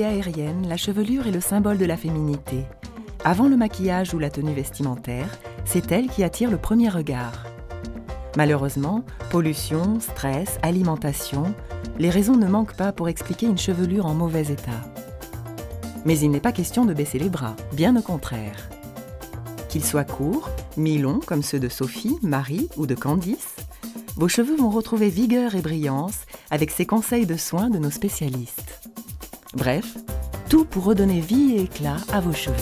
pensée aérienne, la chevelure est le symbole de la féminité. Avant le maquillage ou la tenue vestimentaire, c'est elle qui attire le premier regard. Malheureusement, pollution, stress, alimentation, les raisons ne manquent pas pour expliquer une chevelure en mauvais état. Mais il n'est pas question de baisser les bras, bien au contraire. Qu'ils soient courts, mi-longs comme ceux de Sophie, Marie ou de Candice, vos cheveux vont retrouver vigueur et brillance avec ces conseils de soins de nos spécialistes. Bref, tout pour redonner vie et éclat à vos cheveux.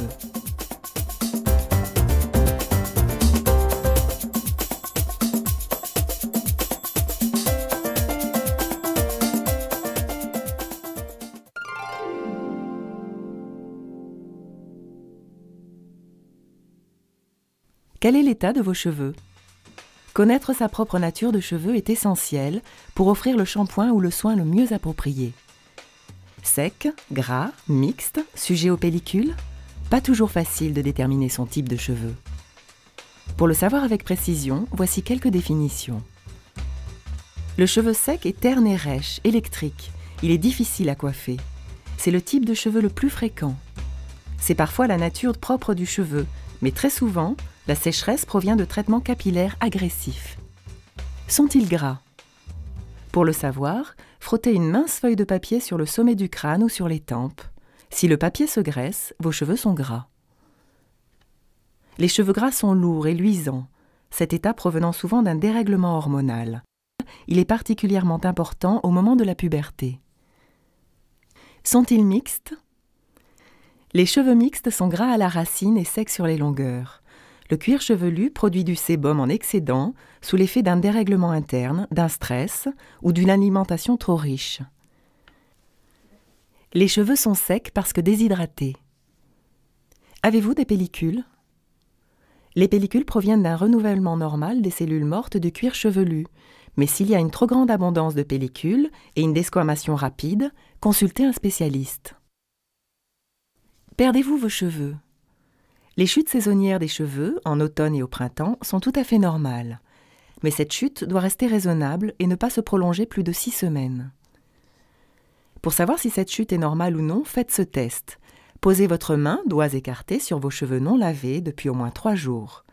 Quel est l'état de vos cheveux? Connaître sa propre nature de cheveux est essentiel pour offrir le shampoing ou le soin le mieux approprié. Sec, gras, mixte, sujet aux pellicules? Pas toujours facile de déterminer son type de cheveux. Pour le savoir avec précision, voici quelques définitions. Le cheveu sec est terne et rêche, électrique. Il est difficile à coiffer. C'est le type de cheveux le plus fréquent. C'est parfois la nature propre du cheveu, mais très souvent, la sécheresse provient de traitements capillaires agressifs. Sont-ils gras? Pour le savoir, frottez une mince feuille de papier sur le sommet du crâne ou sur les tempes. Si le papier se graisse, vos cheveux sont gras. Les cheveux gras sont lourds et luisants, cet état provenant souvent d'un dérèglement hormonal. Il est particulièrement important au moment de la puberté. Sont-ils mixtes? Les cheveux mixtes sont gras à la racine et secs sur les longueurs. Le cuir chevelu produit du sébum en excédent sous l'effet d'un dérèglement interne, d'un stress ou d'une alimentation trop riche. Les cheveux sont secs parce que déshydratés. Avez-vous des pellicules? Les pellicules proviennent d'un renouvellement normal des cellules mortes du cuir chevelu, mais s'il y a une trop grande abondance de pellicules et une desquamation rapide, consultez un spécialiste. Perdez-vous vos cheveux? Les chutes saisonnières des cheveux, en automne et au printemps, sont tout à fait normales. Mais cette chute doit rester raisonnable et ne pas se prolonger plus de 6 semaines. Pour savoir si cette chute est normale ou non, faites ce test. Posez votre main, doigts écartés, sur vos cheveux non lavés depuis au moins 3 jours.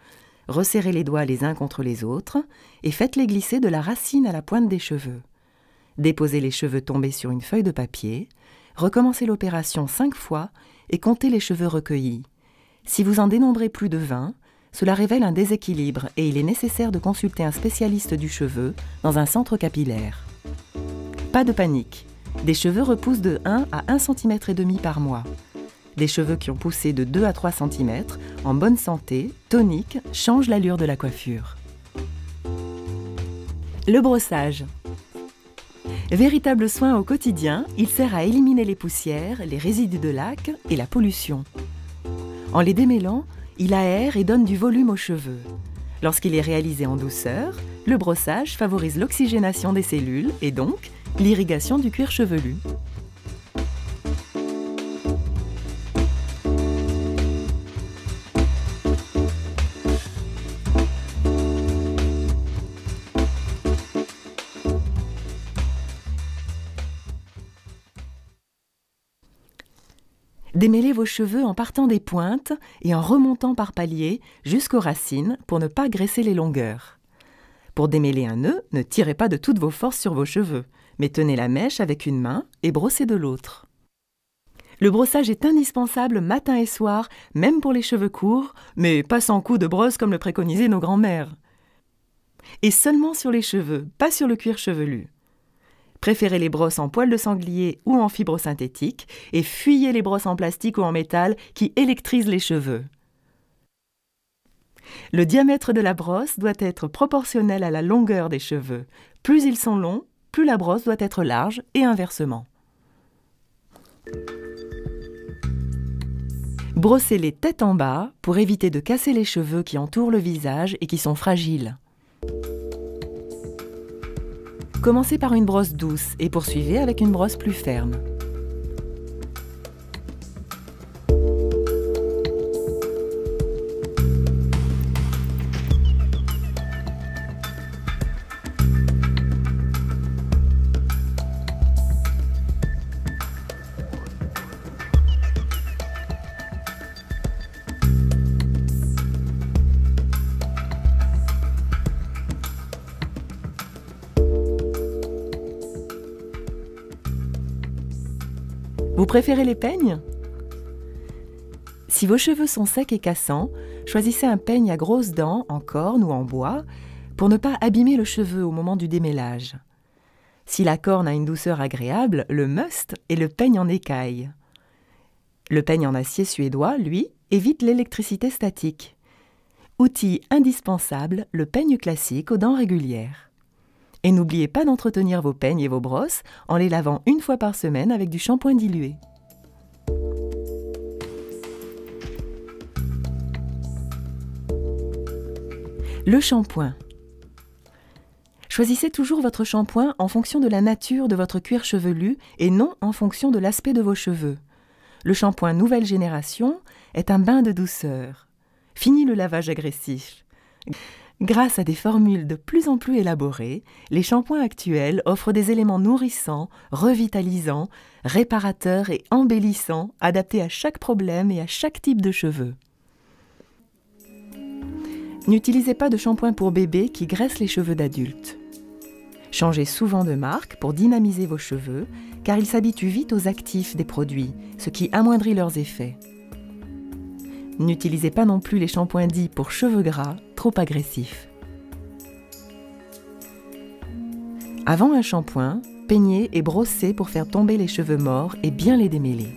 Resserrez les doigts les uns contre les autres et faites-les glisser de la racine à la pointe des cheveux. Déposez les cheveux tombés sur une feuille de papier, recommencez l'opération 5 fois et comptez les cheveux recueillis. Si vous en dénombrez plus de 20, cela révèle un déséquilibre et il est nécessaire de consulter un spécialiste du cheveu dans un centre capillaire. Pas de panique, des cheveux repoussent de 1 à 1,5 cm par mois. Des cheveux qui ont poussé de 2 à 3 cm, en bonne santé, toniques, changent l'allure de la coiffure. Le brossage. Véritable soin au quotidien, il sert à éliminer les poussières, les résidus de laque et la pollution. En les démêlant, il aère et donne du volume aux cheveux. Lorsqu'il est réalisé en douceur, le brossage favorise l'oxygénation des cellules et donc l'irrigation du cuir chevelu. Démêlez vos cheveux en partant des pointes et en remontant par paliers jusqu'aux racines pour ne pas graisser les longueurs. Pour démêler un nœud, ne tirez pas de toutes vos forces sur vos cheveux, mais tenez la mèche avec une main et brossez de l'autre. Le brossage est indispensable matin et soir, même pour les cheveux courts, mais pas sans coup de brosse comme le préconisaient nos grands-mères. Et seulement sur les cheveux, pas sur le cuir chevelu. Préférez les brosses en poil de sanglier ou en fibre synthétique et fuyez les brosses en plastique ou en métal qui électrisent les cheveux. Le diamètre de la brosse doit être proportionnel à la longueur des cheveux. Plus ils sont longs, plus la brosse doit être large et inversement. Brossez-les tête en bas pour éviter de casser les cheveux qui entourent le visage et qui sont fragiles. Commencez par une brosse douce et poursuivez avec une brosse plus ferme. préférez les peignes? Si vos cheveux sont secs et cassants, choisissez un peigne à grosses dents, en corne ou en bois, pour ne pas abîmer le cheveu au moment du démêlage. Si la corne a une douceur agréable, le must est le peigne en écaille. Le peigne en acier suédois, lui, évite l'électricité statique. Outil indispensable, le peigne classique aux dents régulières. Et n'oubliez pas d'entretenir vos peignes et vos brosses en les lavant une fois par semaine avec du shampoing dilué. Le shampoing. Choisissez toujours votre shampoing en fonction de la nature de votre cuir chevelu et non en fonction de l'aspect de vos cheveux. Le shampoing nouvelle génération est un bain de douceur. Fini le lavage agressif. Grâce à des formules de plus en plus élaborées, les shampoings actuels offrent des éléments nourrissants, revitalisants, réparateurs et embellissants, adaptés à chaque problème et à chaque type de cheveux. N'utilisez pas de shampoing pour bébé qui graisse les cheveux d'adultes. Changez souvent de marque pour dynamiser vos cheveux, car ils s'habituent vite aux actifs des produits, ce qui amoindrit leurs effets. N'utilisez pas non plus les shampoings dits pour cheveux gras, trop agressifs. Avant un shampoing, peignez et brossez pour faire tomber les cheveux morts et bien les démêler.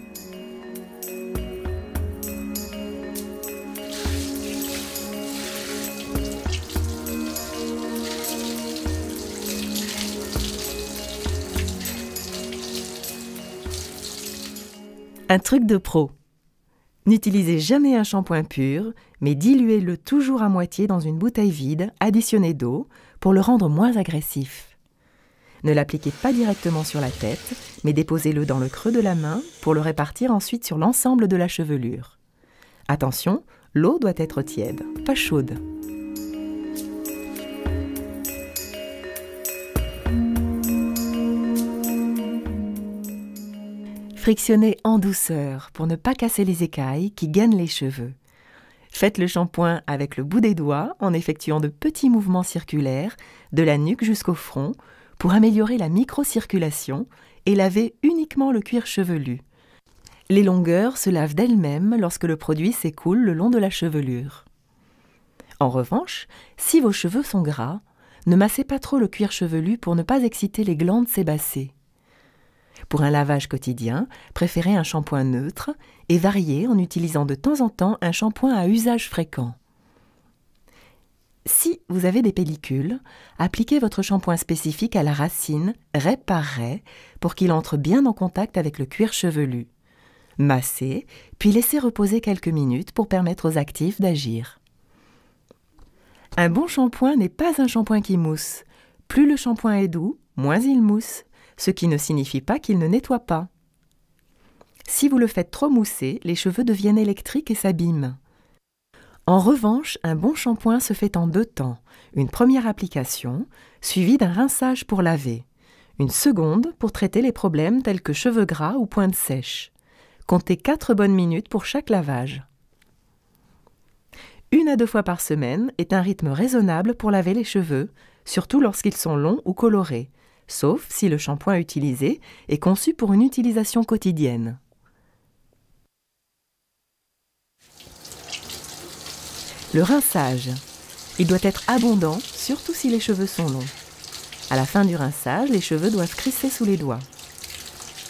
Un truc de pro. N'utilisez jamais un shampoing pur, mais diluez-le toujours à moitié dans une bouteille vide, additionnée d'eau, pour le rendre moins agressif. Ne l'appliquez pas directement sur la tête, mais déposez-le dans le creux de la main pour le répartir ensuite sur l'ensemble de la chevelure. Attention, l'eau doit être tiède, pas chaude. Frictionnez en douceur pour ne pas casser les écailles qui gainent les cheveux. Faites le shampoing avec le bout des doigts en effectuant de petits mouvements circulaires de la nuque jusqu'au front pour améliorer la microcirculation et laver uniquement le cuir chevelu. Les longueurs se lavent d'elles-mêmes lorsque le produit s'écoule le long de la chevelure. En revanche, si vos cheveux sont gras, ne massez pas trop le cuir chevelu pour ne pas exciter les glandes sébacées. Pour un lavage quotidien, préférez un shampoing neutre et variez en utilisant de temps en temps un shampoing à usage fréquent. Si vous avez des pellicules, appliquez votre shampoing spécifique à la racine, raie par raie, pour qu'il entre bien en contact avec le cuir chevelu. Massez, puis laissez reposer quelques minutes pour permettre aux actifs d'agir. Un bon shampoing n'est pas un shampoing qui mousse. Plus le shampoing est doux, moins il mousse, ce qui ne signifie pas qu'il ne nettoie pas. Si vous le faites trop mousser, les cheveux deviennent électriques et s'abîment. En revanche, un bon shampoing se fait en 2 temps. Une première application, suivie d'un rinçage pour laver. Une seconde pour traiter les problèmes tels que cheveux gras ou pointes sèches. Comptez 4 bonnes minutes pour chaque lavage. 1 à 2 fois par semaine est un rythme raisonnable pour laver les cheveux, surtout lorsqu'ils sont longs ou colorés, sauf si le shampoing utilisé est conçu pour une utilisation quotidienne. Le rinçage. Il doit être abondant, surtout si les cheveux sont longs. À la fin du rinçage, les cheveux doivent crisser sous les doigts.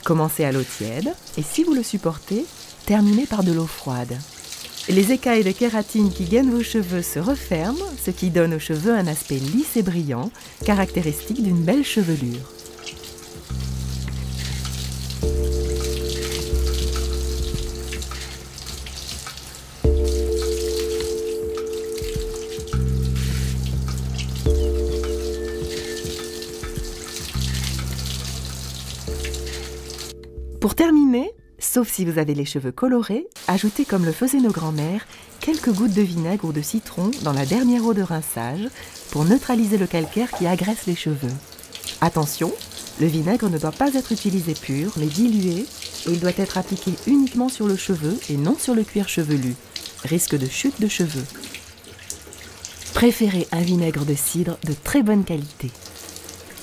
Commencez à l'eau tiède et si vous le supportez, terminez par de l'eau froide. Les écailles de kératine qui gainent vos cheveux se referment, ce qui donne aux cheveux un aspect lisse et brillant, caractéristique d'une belle chevelure. Pour terminer, sauf si vous avez les cheveux colorés, ajoutez comme le faisaient nos grands-mères quelques gouttes de vinaigre ou de citron dans la dernière eau de rinçage pour neutraliser le calcaire qui agresse les cheveux. Attention, le vinaigre ne doit pas être utilisé pur, mais dilué, et il doit être appliqué uniquement sur le cheveu et non sur le cuir chevelu. Risque de chute de cheveux. Préférez un vinaigre de cidre de très bonne qualité.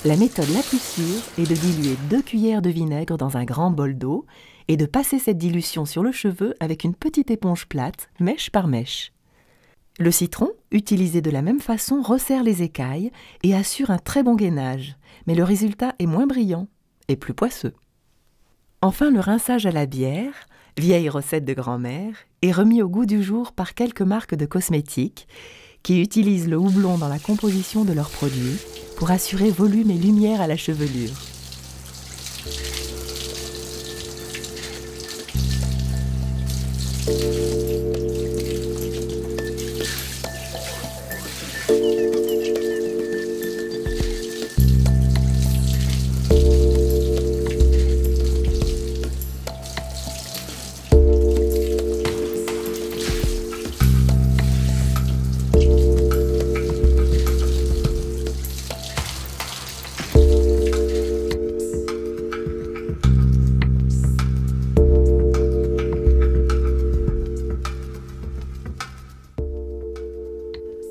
La méthode la plus sûre est de diluer 2 cuillères de vinaigre dans un grand bol d'eau et de passer cette dilution sur le cheveu avec une petite éponge plate, mèche par mèche. Le citron, utilisé de la même façon, resserre les écailles et assure un très bon gainage, mais le résultat est moins brillant et plus poisseux. Enfin, le rinçage à la bière, vieille recette de grand-mère, est remis au goût du jour par quelques marques de cosmétiques qui utilisent le houblon dans la composition de leurs produits pour assurer volume et lumière à la chevelure.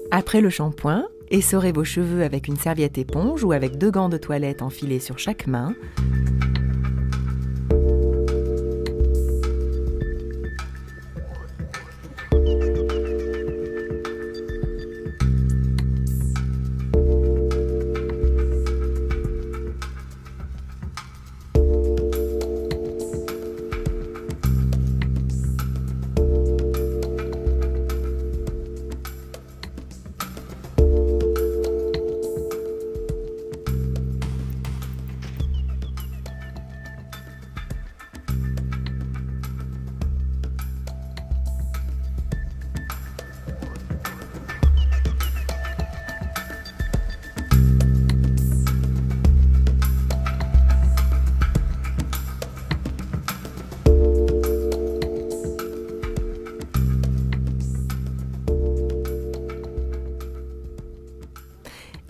Après le shampoing, essorez vos cheveux avec une serviette éponge ou avec 2 gants de toilette enfilés sur chaque main.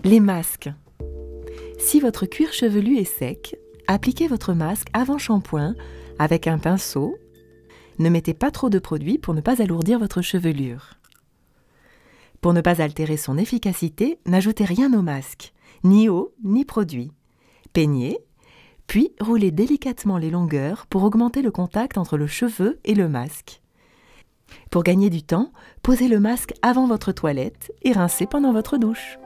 Les masques. Si votre cuir chevelu est sec, appliquez votre masque avant shampoing avec un pinceau. Ne mettez pas trop de produit pour ne pas alourdir votre chevelure. Pour ne pas altérer son efficacité, n'ajoutez rien au masque, ni eau ni produit. Peignez, puis roulez délicatement les longueurs pour augmenter le contact entre le cheveu et le masque. Pour gagner du temps, posez le masque avant votre toilette et rincez pendant votre douche.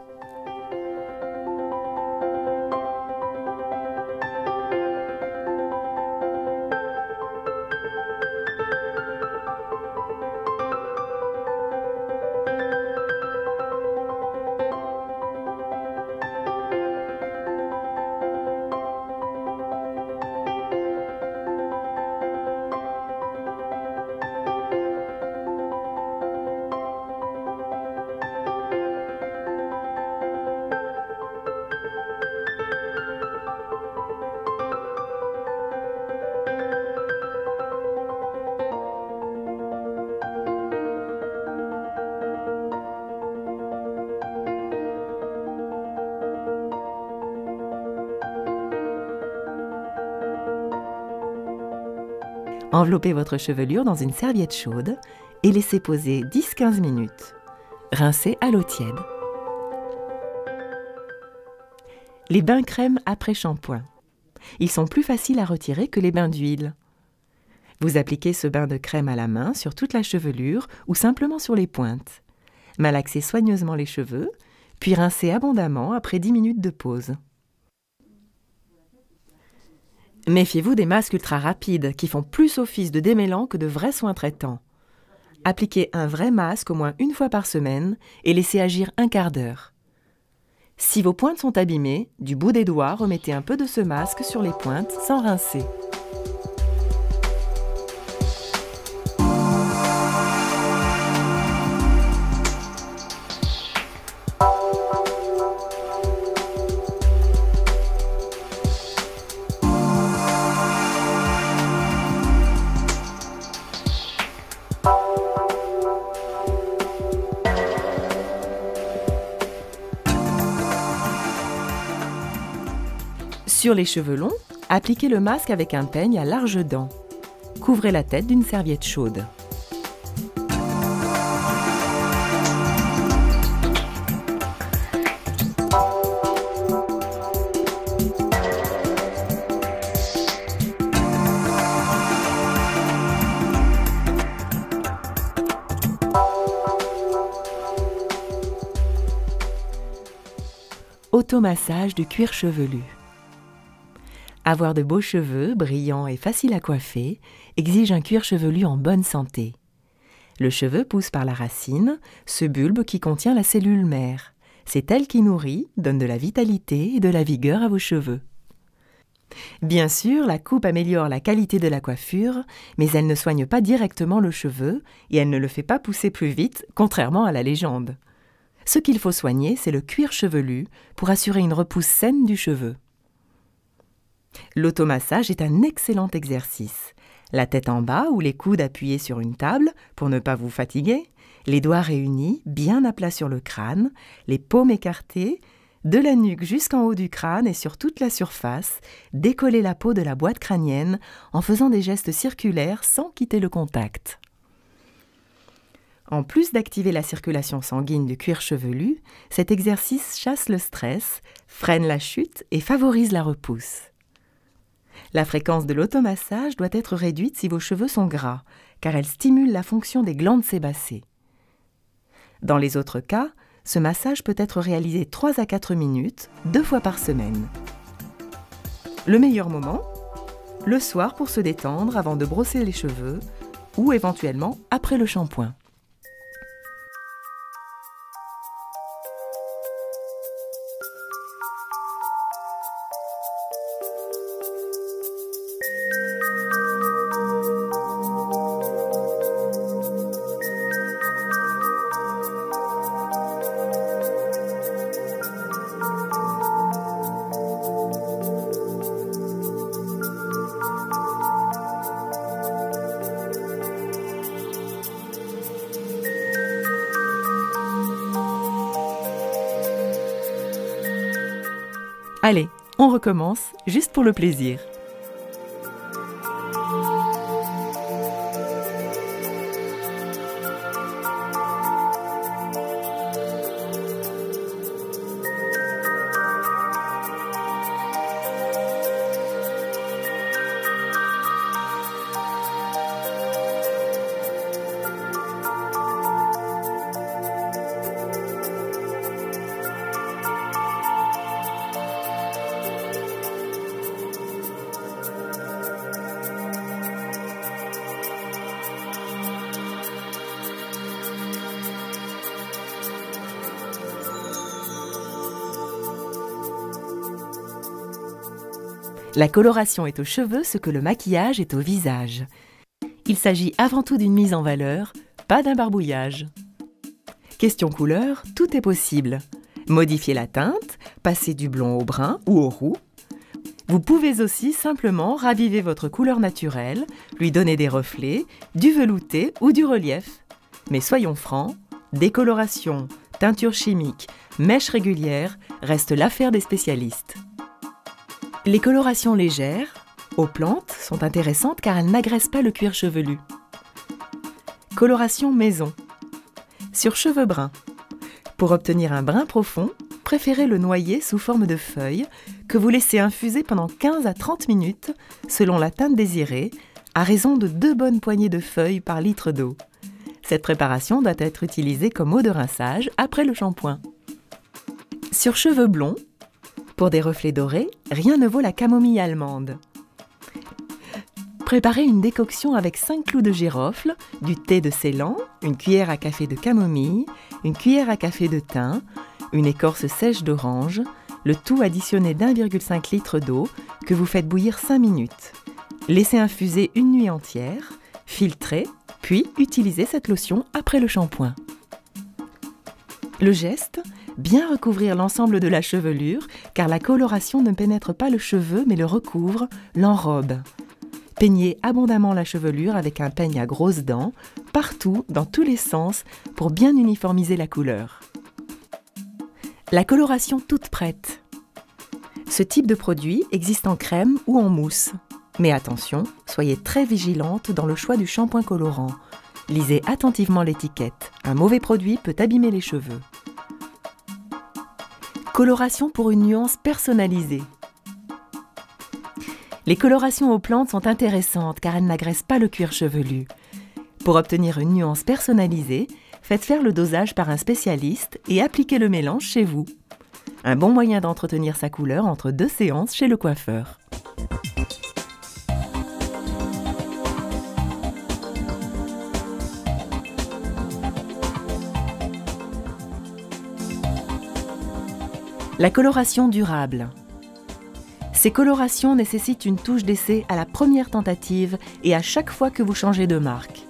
Enveloppez votre chevelure dans une serviette chaude et laissez poser 10-15 minutes. Rincez à l'eau tiède. Les bains crème après shampoing. Ils sont plus faciles à retirer que les bains d'huile. Vous appliquez ce bain de crème à la main sur toute la chevelure ou simplement sur les pointes. Malaxez soigneusement les cheveux, puis rincez abondamment après 10 minutes de pause. Méfiez-vous des masques ultra rapides qui font plus office de démêlant que de vrais soins traitants. Appliquez un vrai masque au moins 1 fois par semaine et laissez agir 1/4 d'heure. Si vos pointes sont abîmées, du bout des doigts, remettez un peu de ce masque sur les pointes sans rincer. Sur les cheveux longs, appliquez le masque avec un peigne à larges dents. Couvrez la tête d'une serviette chaude. Automassage du cuir chevelu. Avoir de beaux cheveux, brillants et faciles à coiffer, exige un cuir chevelu en bonne santé. Le cheveu pousse par la racine, ce bulbe qui contient la cellule mère. C'est elle qui nourrit, donne de la vitalité et de la vigueur à vos cheveux. Bien sûr, la coupe améliore la qualité de la coiffure, mais elle ne soigne pas directement le cheveu et elle ne le fait pas pousser plus vite, contrairement à la légende. Ce qu'il faut soigner, c'est le cuir chevelu pour assurer une repousse saine du cheveu. L'automassage est un excellent exercice. La tête en bas ou les coudes appuyés sur une table pour ne pas vous fatiguer, les doigts réunis bien à plat sur le crâne, les paumes écartées, de la nuque jusqu'en haut du crâne et sur toute la surface, décoller la peau de la boîte crânienne en faisant des gestes circulaires sans quitter le contact. En plus d'activer la circulation sanguine du cuir chevelu, cet exercice chasse le stress, freine la chute et favorise la repousse. La fréquence de l'automassage doit être réduite si vos cheveux sont gras, car elle stimule la fonction des glandes sébacées. Dans les autres cas, ce massage peut être réalisé 3 à 4 minutes, 2 fois par semaine. Le meilleur moment ? Le soir pour se détendre avant de brosser les cheveux ou éventuellement après le shampoing. Allez, on recommence, juste pour le plaisir. La coloration est aux cheveux ce que le maquillage est au visage. Il s'agit avant tout d'une mise en valeur, pas d'un barbouillage. Question couleur, tout est possible. Modifier la teinte, passer du blond au brun ou au roux. Vous pouvez aussi simplement raviver votre couleur naturelle, lui donner des reflets, du velouté ou du relief. Mais soyons francs, décoloration, teinture chimique, mèche régulière restent l'affaire des spécialistes. Les colorations légères, aux plantes, sont intéressantes car elles n'agressent pas le cuir chevelu. Coloration maison. Sur cheveux bruns. Pour obtenir un brun profond, préférez le noyer sous forme de feuilles que vous laissez infuser pendant 15 à 30 minutes selon la teinte désirée, à raison de 2 bonnes poignées de feuilles par litre d'eau. Cette préparation doit être utilisée comme eau de rinçage après le shampoing. Sur cheveux blonds, pour des reflets dorés, rien ne vaut la camomille allemande. Préparez une décoction avec 5 clous de girofle, du thé de Ceylan, une cuillère à café de camomille, une cuillère à café de thym, une écorce sèche d'orange, le tout additionné d'1,5 litre d'eau que vous faites bouillir 5 minutes. Laissez infuser une nuit entière, filtrez, puis utilisez cette lotion après le shampoing. Le geste ? Bien recouvrir l'ensemble de la chevelure, car la coloration ne pénètre pas le cheveu mais le recouvre, l'enrobe. Peignez abondamment la chevelure avec un peigne à grosses dents, partout, dans tous les sens, pour bien uniformiser la couleur. La coloration toute prête. Ce type de produit existe en crème ou en mousse. Mais attention, soyez très vigilante dans le choix du shampoing colorant. Lisez attentivement l'étiquette. Un mauvais produit peut abîmer les cheveux. Coloration pour une nuance personnalisée. Les colorations aux plantes sont intéressantes car elles n'agressent pas le cuir chevelu. Pour obtenir une nuance personnalisée, faites faire le dosage par un spécialiste et appliquez le mélange chez vous. Un bon moyen d'entretenir sa couleur entre 2 séances chez le coiffeur. La coloration durable. Ces colorations nécessitent une touche d'essai à la première tentative et à chaque fois que vous changez de marque.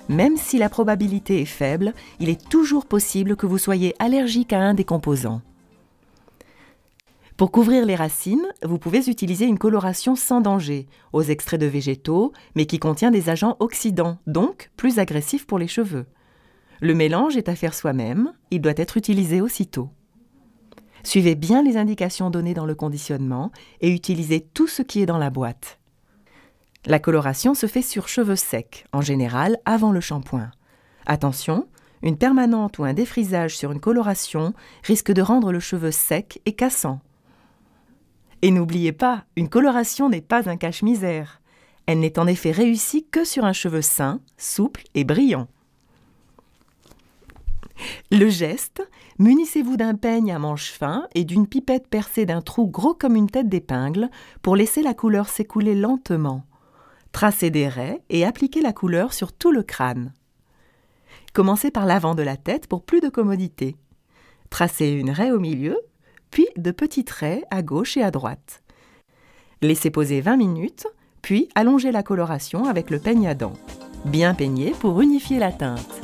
Même si la probabilité est faible, il est toujours possible que vous soyez allergique à un des composants. Pour couvrir les racines, vous pouvez utiliser une coloration sans danger, aux extraits de végétaux, mais qui contient des agents oxydants, donc plus agressifs pour les cheveux. Le mélange est à faire soi-même, il doit être utilisé aussitôt. Suivez bien les indications données dans le conditionnement et utilisez tout ce qui est dans la boîte. La coloration se fait sur cheveux secs, en général avant le shampoing. Attention, une permanente ou un défrisage sur une coloration risque de rendre le cheveu sec et cassant. Et n'oubliez pas, une coloration n'est pas un cache-misère. Elle n'est en effet réussie que sur un cheveu sain, souple et brillant. Le geste, munissez-vous d'un peigne à manche fin et d'une pipette percée d'un trou gros comme une tête d'épingle pour laisser la couleur s'écouler lentement. Tracez des raies et appliquez la couleur sur tout le crâne. Commencez par l'avant de la tête pour plus de commodité. Tracez une raie au milieu, puis de petites raies à gauche et à droite. Laissez poser 20 minutes, puis allongez la coloration avec le peigne à dents. Bien peigné pour unifier la teinte.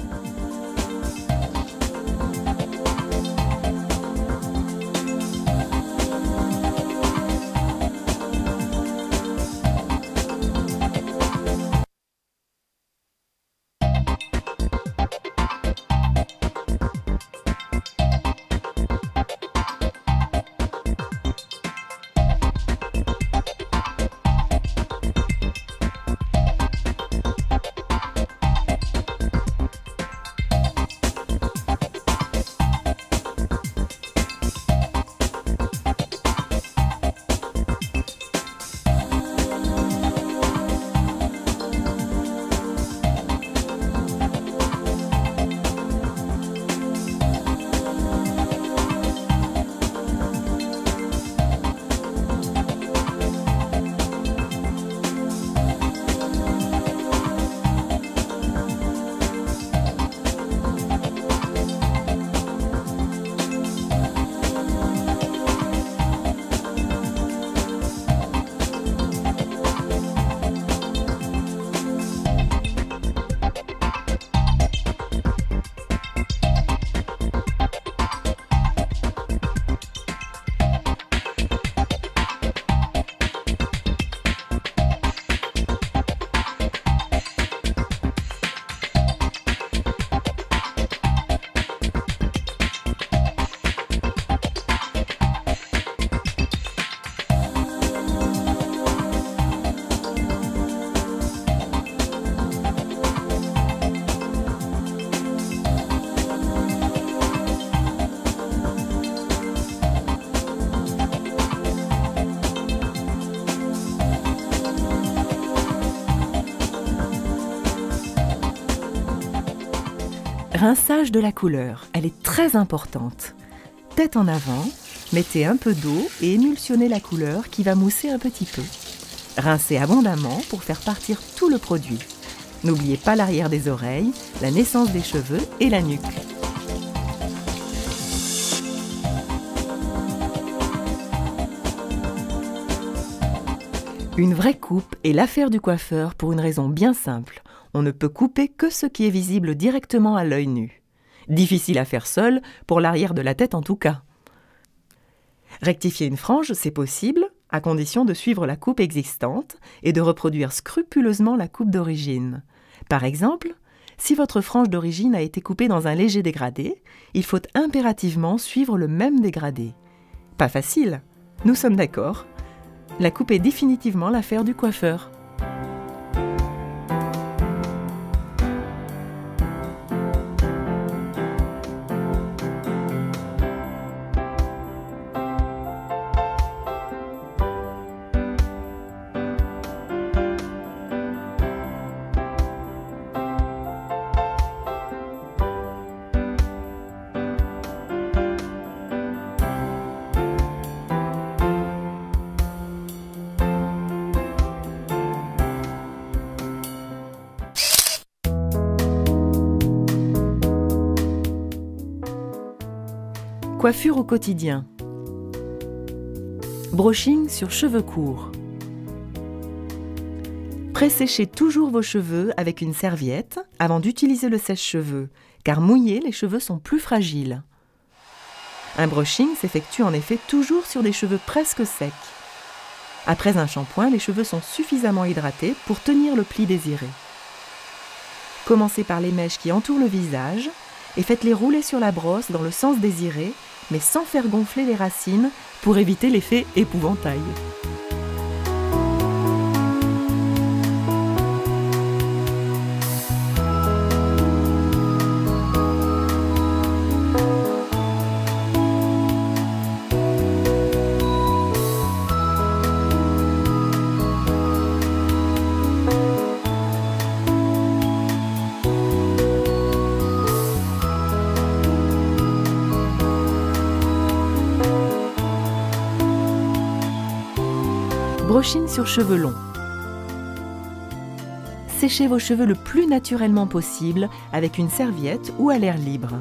Rinçage de la couleur, elle est très importante. Tête en avant, mettez un peu d'eau et émulsionnez la couleur qui va mousser un petit peu. Rincez abondamment pour faire partir tout le produit. N'oubliez pas l'arrière des oreilles, la naissance des cheveux et la nuque. Une vraie coupe est l'affaire du coiffeur pour une raison bien simple. On ne peut couper que ce qui est visible directement à l'œil nu. Difficile à faire seul, pour l'arrière de la tête en tout cas. Rectifier une frange, c'est possible, à condition de suivre la coupe existante et de reproduire scrupuleusement la coupe d'origine. Par exemple, si votre frange d'origine a été coupée dans un léger dégradé, il faut impérativement suivre le même dégradé. Pas facile, nous sommes d'accord. La coupe est définitivement l'affaire du coiffeur. Coiffure au quotidien. Brushing sur cheveux courts. Pré-séchez toujours vos cheveux avec une serviette avant d'utiliser le sèche-cheveux, car mouillés, les cheveux sont plus fragiles. Un brushing s'effectue en effet toujours sur des cheveux presque secs. Après un shampoing, les cheveux sont suffisamment hydratés pour tenir le pli désiré. Commencez par les mèches qui entourent le visage et faites-les rouler sur la brosse dans le sens désiré, mais sans faire gonfler les racines pour éviter l'effet épouvantail. Brushing sur cheveux longs. Séchez vos cheveux le plus naturellement possible avec une serviette ou à l'air libre.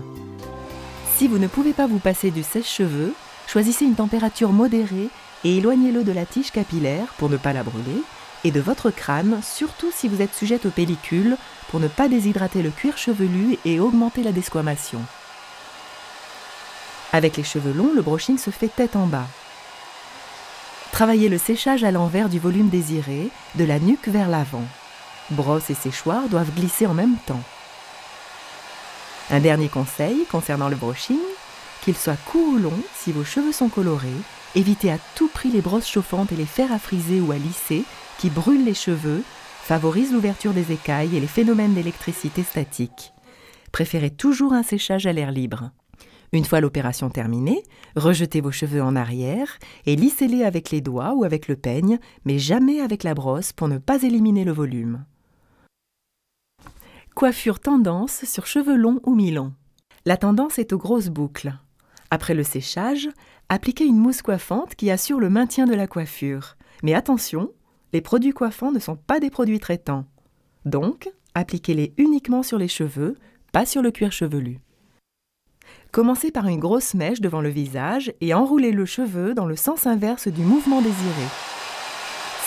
Si vous ne pouvez pas vous passer du sèche-cheveux, choisissez une température modérée et éloignez-le de la tige capillaire pour ne pas la brûler et de votre crâne, surtout si vous êtes sujette aux pellicules, pour ne pas déshydrater le cuir chevelu et augmenter la desquamation. Avec les cheveux longs, le brushing se fait tête en bas. Travaillez le séchage à l'envers du volume désiré, de la nuque vers l'avant. Brosse et séchoir doivent glisser en même temps. Un dernier conseil concernant le brushing, qu'il soit court ou long, si vos cheveux sont colorés, évitez à tout prix les brosses chauffantes et les fers à friser ou à lisser qui brûlent les cheveux, favorisent l'ouverture des écailles et les phénomènes d'électricité statique. Préférez toujours un séchage à l'air libre. Une fois l'opération terminée, rejetez vos cheveux en arrière et lissez-les avec les doigts ou avec le peigne, mais jamais avec la brosse pour ne pas éliminer le volume. Coiffure tendance sur cheveux longs ou mi-longs. La tendance est aux grosses boucles. Après le séchage, appliquez une mousse coiffante qui assure le maintien de la coiffure. Mais attention, les produits coiffants ne sont pas des produits traitants. Donc, appliquez-les uniquement sur les cheveux, pas sur le cuir chevelu. Commencez par une grosse mèche devant le visage et enroulez le cheveu dans le sens inverse du mouvement désiré.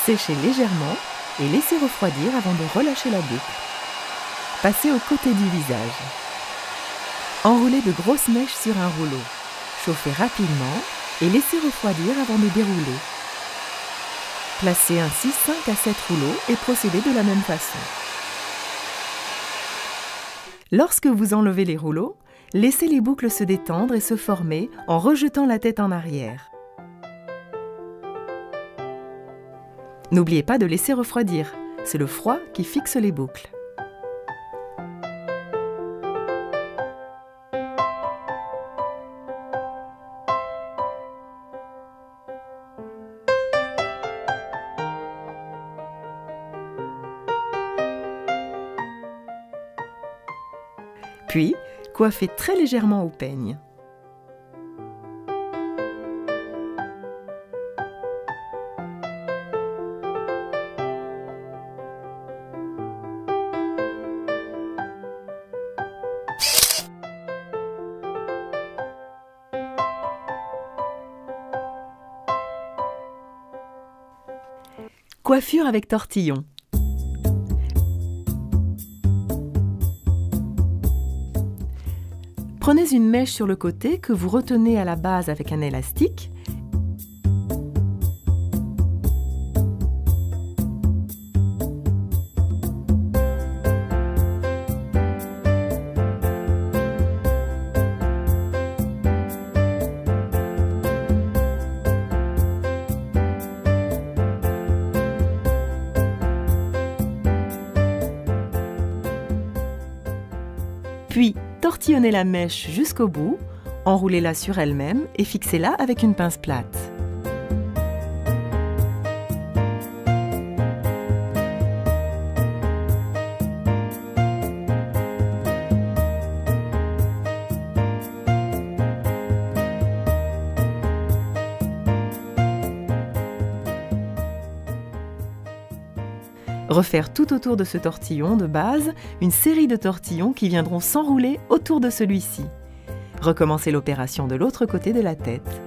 Séchez légèrement et laissez refroidir avant de relâcher la boucle. Passez au côté du visage. Enroulez de grosses mèches sur un rouleau. Chauffez rapidement et laissez refroidir avant de dérouler. Placez ainsi 5 à 7 rouleaux et procédez de la même façon. Lorsque vous enlevez les rouleaux, laissez les boucles se détendre et se former en rejetant la tête en arrière. N'oubliez pas de laisser refroidir, c'est le froid qui fixe les boucles. Puis, coiffez très légèrement au peigne. Coiffure avec tortillon. Prenez une mèche sur le côté que vous retenez à la base avec un élastique. Puis, tortillonnez la mèche jusqu'au bout, enroulez-la sur elle-même et fixez-la avec une pince plate. Refaire tout autour de ce tortillon de base une série de tortillons qui viendront s'enrouler autour de celui-ci. Recommencez l'opération de l'autre côté de la tête.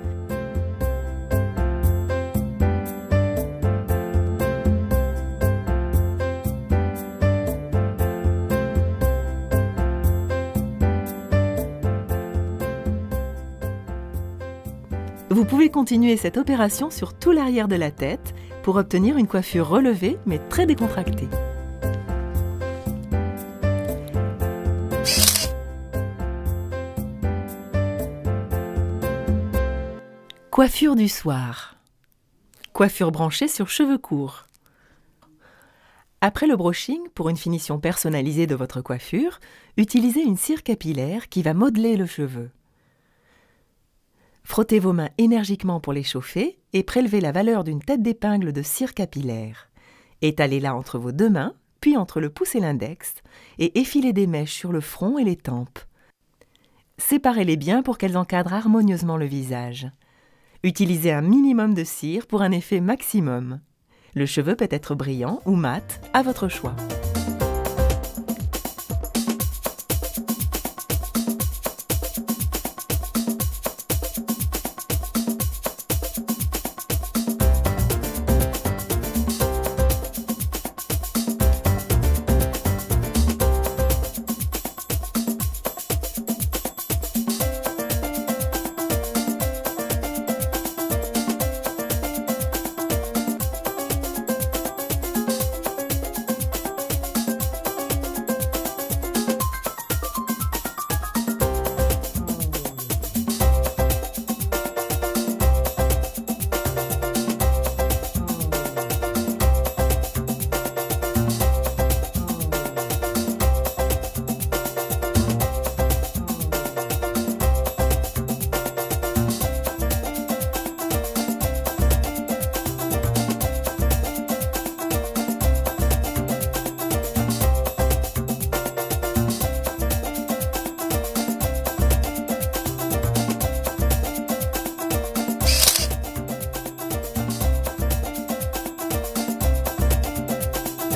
Vous pouvez continuer cette opération sur tout l'arrière de la tête pour obtenir une coiffure relevée mais très décontractée. Coiffure du soir. Coiffure branchée sur cheveux courts. Après le brushing, pour une finition personnalisée de votre coiffure, utilisez une cire capillaire qui va modeler le cheveu. Frottez vos mains énergiquement pour les chauffer et prélevez la valeur d'une tête d'épingle de cire capillaire. Étalez-la entre vos deux mains, puis entre le pouce et l'index, et effilez des mèches sur le front et les tempes. Séparez-les bien pour qu'elles encadrent harmonieusement le visage. Utilisez un minimum de cire pour un effet maximum. Le cheveu peut être brillant ou mat, à votre choix.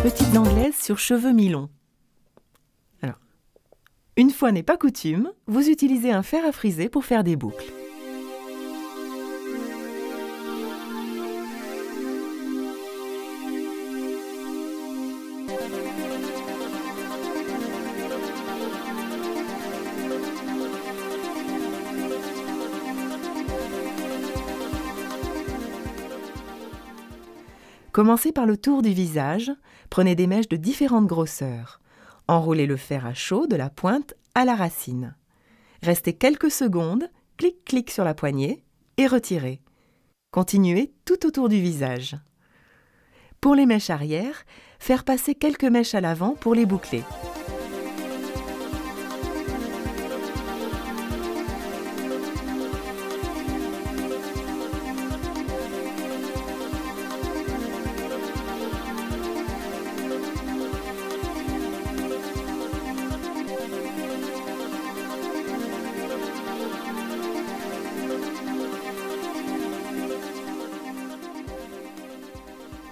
Petites anglaises sur cheveux mi-longs. Alors, une fois n'est pas coutume, vous utilisez un fer à friser pour faire des boucles. Commencez par le tour du visage, prenez des mèches de différentes grosseurs. Enroulez le fer à chaud de la pointe à la racine. Restez quelques secondes, clic-clic sur la poignée et retirez. Continuez tout autour du visage. Pour les mèches arrière, faire passer quelques mèches à l'avant pour les boucler.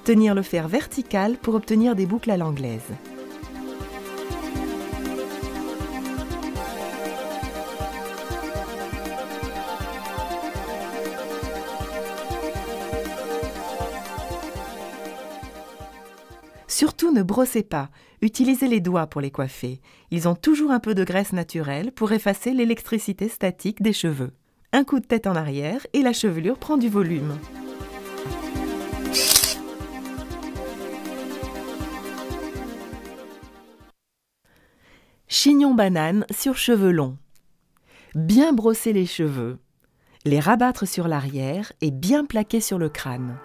Tenir le fer vertical pour obtenir des boucles à l'anglaise. Surtout ne brossez pas, utilisez les doigts pour les coiffer. Ils ont toujours un peu de graisse naturelle pour effacer l'électricité statique des cheveux. Un coup de tête en arrière et la chevelure prend du volume. Chignon banane sur cheveux longs. Bien brosser les cheveux, les rabattre sur l'arrière et bien plaquer sur le crâne.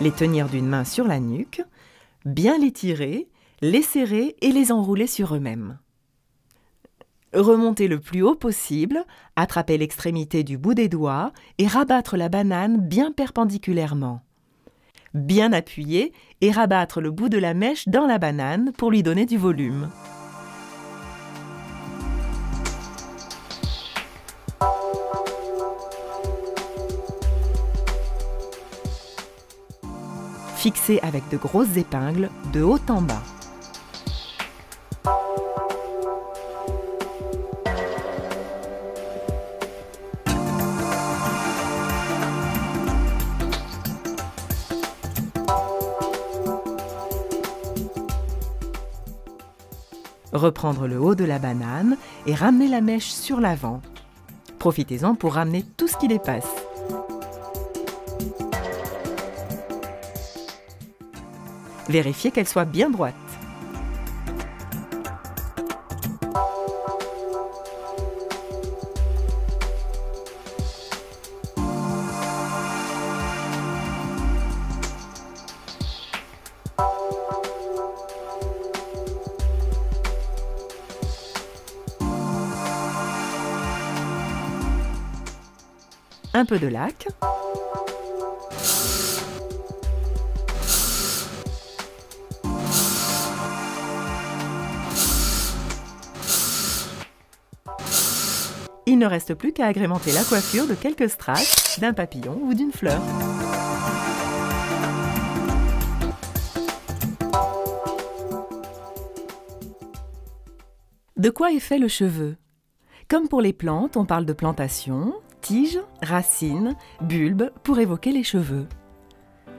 Les tenir d'une main sur la nuque, bien les tirer, les serrer et les enrouler sur eux-mêmes. Remonter le plus haut possible, attraper l'extrémité du bout des doigts et rabattre la banane bien perpendiculairement. Bien appuyer et rabattre le bout de la mèche dans la banane pour lui donner du volume. fixés avec de grosses épingles de haut en bas. Reprendre le haut de la banane et ramener la mèche sur l'avant. Profitez-en pour ramener tout ce qui dépasse. Vérifiez qu'elle soit bien droite. Un peu de lac. Il ne reste plus qu'à agrémenter la coiffure de quelques strass, d'un papillon ou d'une fleur. De quoi est fait le cheveu? Comme pour les plantes, on parle de plantation, tiges, racines, bulbes pour évoquer les cheveux.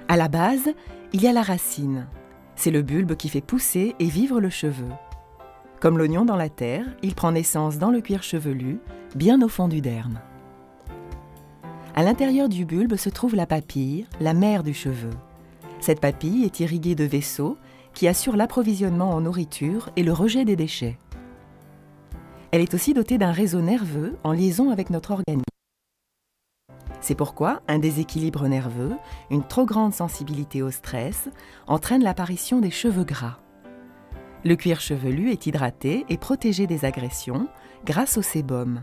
À la base, il y a la racine. C'est le bulbe qui fait pousser et vivre le cheveu. Comme l'oignon dans la terre, il prend naissance dans le cuir chevelu, bien au fond du derme. À l'intérieur du bulbe se trouve la papille, la mère du cheveu. Cette papille est irriguée de vaisseaux qui assurent l'approvisionnement en nourriture et le rejet des déchets. Elle est aussi dotée d'un réseau nerveux en liaison avec notre organisme. C'est pourquoi un déséquilibre nerveux, une trop grande sensibilité au stress, entraîne l'apparition des cheveux gras. Le cuir chevelu est hydraté et protégé des agressions grâce au sébum.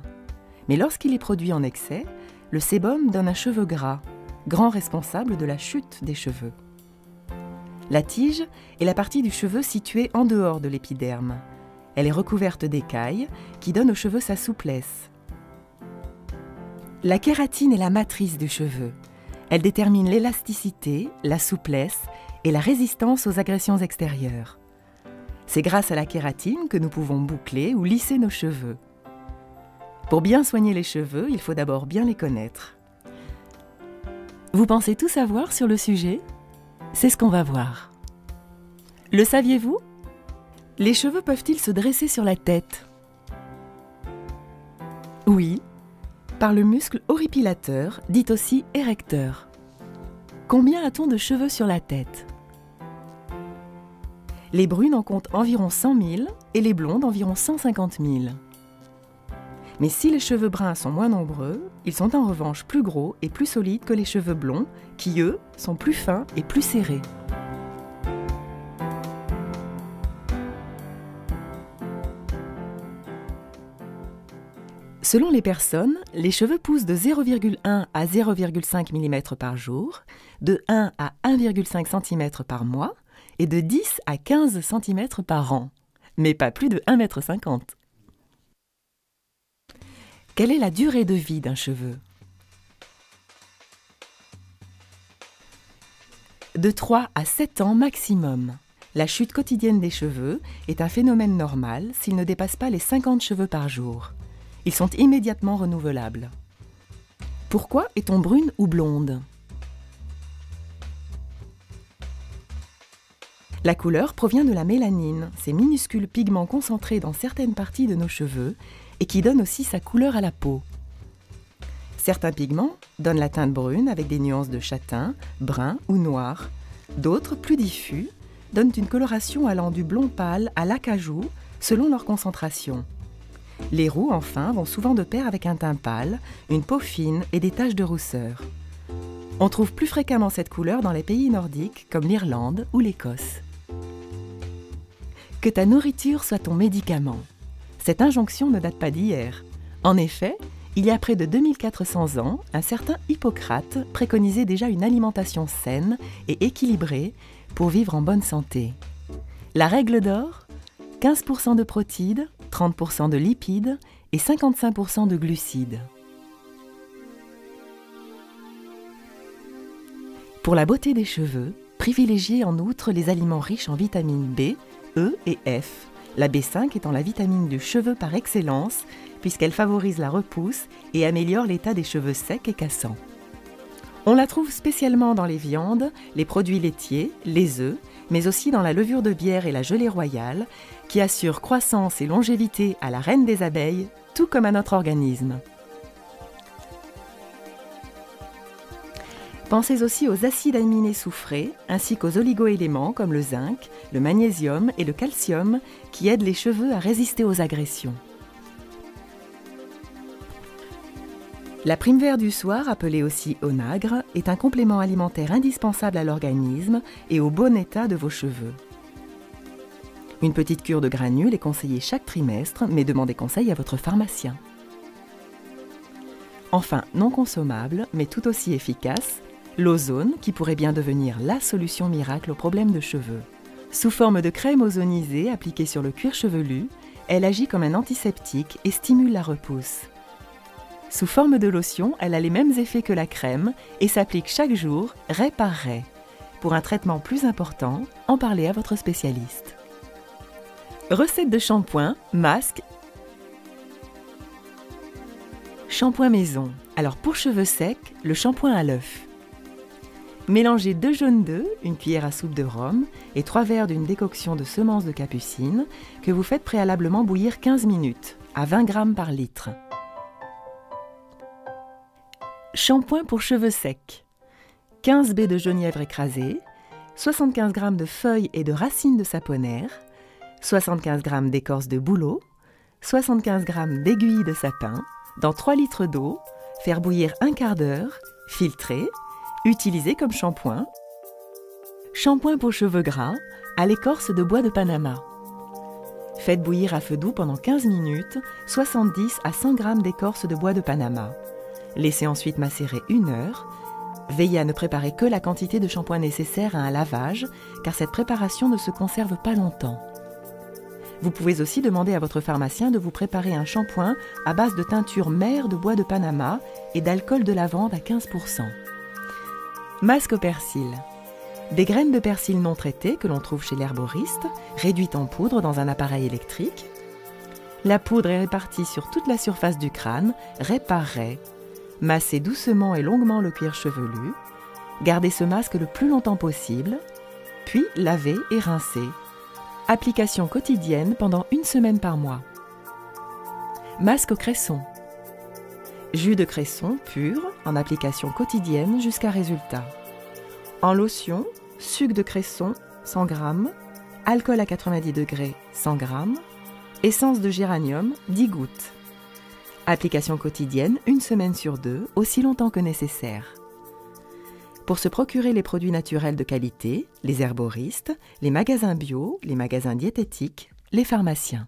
Mais lorsqu'il est produit en excès, le sébum donne un cheveu gras, grand responsable de la chute des cheveux. La tige est la partie du cheveu située en dehors de l'épiderme. Elle est recouverte d'écailles qui donnent au cheveu sa souplesse. La kératine est la matrice du cheveu. Elle détermine l'élasticité, la souplesse et la résistance aux agressions extérieures. C'est grâce à la kératine que nous pouvons boucler ou lisser nos cheveux. Pour bien soigner les cheveux, il faut d'abord bien les connaître. Vous pensez tout savoir sur le sujet? C'est ce qu'on va voir. Le saviez-vous? Les cheveux peuvent-ils se dresser sur la tête? Oui, par le muscle horripilateur, dit aussi érecteur. Combien a-t-on de cheveux sur la tête? Les brunes en comptent environ 100 000 et les blondes environ 150 000. Mais si les cheveux bruns sont moins nombreux, ils sont en revanche plus gros et plus solides que les cheveux blonds, qui eux sont plus fins et plus serrés. Selon les personnes, les cheveux poussent de 0,1 à 0,5 mm par jour, de 1 à 1,5 cm par mois et de 10 à 15 cm par an, mais pas plus de 1,50 m. Quelle est la durée de vie d'un cheveu? De 3 à 7 ans maximum. La chute quotidienne des cheveux est un phénomène normal s'ils ne dépassent pas les 50 cheveux par jour. Ils sont immédiatement renouvelables. Pourquoi est-on brune ou blonde? La couleur provient de la mélanine, ces minuscules pigments concentrés dans certaines parties de nos cheveux et qui donnent aussi sa couleur à la peau. Certains pigments donnent la teinte brune avec des nuances de châtain, brun ou noir. D'autres, plus diffus, donnent une coloration allant du blond pâle à l'acajou selon leur concentration. Les roux, enfin, vont souvent de pair avec un teint pâle, une peau fine et des taches de rousseur. On trouve plus fréquemment cette couleur dans les pays nordiques comme l'Irlande ou l'Écosse. Que ta nourriture soit ton médicament. Cette injonction ne date pas d'hier. En effet, il y a près de 2400 ans, un certain Hippocrate préconisait déjà une alimentation saine et équilibrée pour vivre en bonne santé. La règle d'or, 15% de protides, 30% de lipides et 55% de glucides. Pour la beauté des cheveux, Privilégiez en outre les aliments riches en vitamines B, E et F, la B5 étant la vitamine du cheveu par excellence, puisqu'elle favorise la repousse et améliore l'état des cheveux secs et cassants. On la trouve spécialement dans les viandes, les produits laitiers, les œufs, mais aussi dans la levure de bière et la gelée royale, qui assurent croissance et longévité à la reine des abeilles, tout comme à notre organisme. Pensez aussi aux acides aminés soufrés, ainsi qu'aux oligoéléments comme le zinc, le magnésium et le calcium, qui aident les cheveux à résister aux agressions. La prime vert du soir, appelée aussi onagre, est un complément alimentaire indispensable à l'organisme et au bon état de vos cheveux. Une petite cure de granules est conseillée chaque trimestre, mais demandez conseil à votre pharmacien. Enfin, non consommable, mais tout aussi efficace, l'ozone, qui pourrait bien devenir la solution miracle aux problèmes de cheveux. Sous forme de crème ozonisée appliquée sur le cuir chevelu, elle agit comme un antiseptique et stimule la repousse. Sous forme de lotion, elle a les mêmes effets que la crème et s'applique chaque jour, raie par raie. Pour un traitement plus important, en parlez à votre spécialiste. Recette de shampoing, masque. Shampoing maison. Alors pour cheveux secs, le shampoing à l'œuf. Mélangez 2 jaunes d'œufs, une cuillère à soupe de rhum et 3 verres d'une décoction de semences de capucine que vous faites préalablement bouillir 15 minutes, à 20 g par litre. Shampoing pour cheveux secs. 15 baies de genièvre écrasées, 75 g de feuilles et de racines de saponaire, 75 g d'écorce de bouleau, 75 g d'aiguilles de sapin, dans 3 litres d'eau, faire bouillir un quart d'heure, filtrer, utiliser comme shampoing. Shampoing pour cheveux gras, à l'écorce de bois de Panama. Faites bouillir à feu doux pendant 15 minutes, 70 à 100 g d'écorce de bois de Panama. Laissez ensuite macérer 1 heure. Veillez à ne préparer que la quantité de shampoing nécessaire à un lavage, car cette préparation ne se conserve pas longtemps. Vous pouvez aussi demander à votre pharmacien de vous préparer un shampoing à base de teinture mère de bois de Panama et d'alcool de lavande à 15%. Masque au persil. Des graines de persil non traitées que l'on trouve chez l'herboriste, réduites en poudre dans un appareil électrique. La poudre est répartie sur toute la surface du crâne, raie par raie. Massez doucement et longuement le cuir chevelu. Gardez ce masque le plus longtemps possible, puis lavez et rincez. Application quotidienne pendant 1 semaine par mois. Masque au cresson. Jus de cresson pur en application quotidienne jusqu'à résultat. En lotion, sucre de cresson 100 g, alcool à 90 degrés 100 g, essence de géranium 10 gouttes. Application quotidienne 1 semaine sur 2, aussi longtemps que nécessaire. Pour se procurer les produits naturels de qualité, les herboristes, les magasins bio, les magasins diététiques, les pharmaciens.